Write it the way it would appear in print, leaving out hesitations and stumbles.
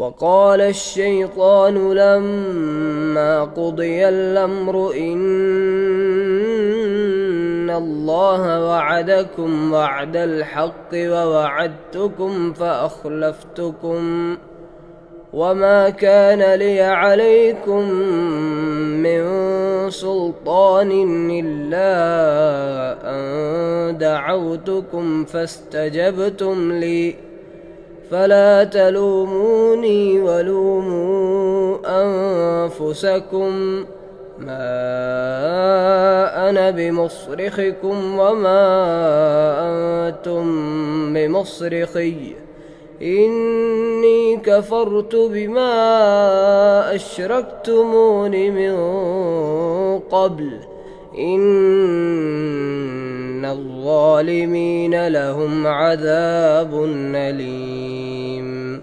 وقال الشيطان لما قضي الأمر إن الله وعدكم وعد الحق ووعدتكم فأخلفتكم وما كان لي عليكم من سلطان إلا أن دعوتكم فاستجبتم لي فلا تلوموني ولوموا أنفسكم ما أنا بمصرخكم وما أنتم بمصرخي إني كفرت بما أشركتمون من قبل إن الظالمين لهم عذاب أليم.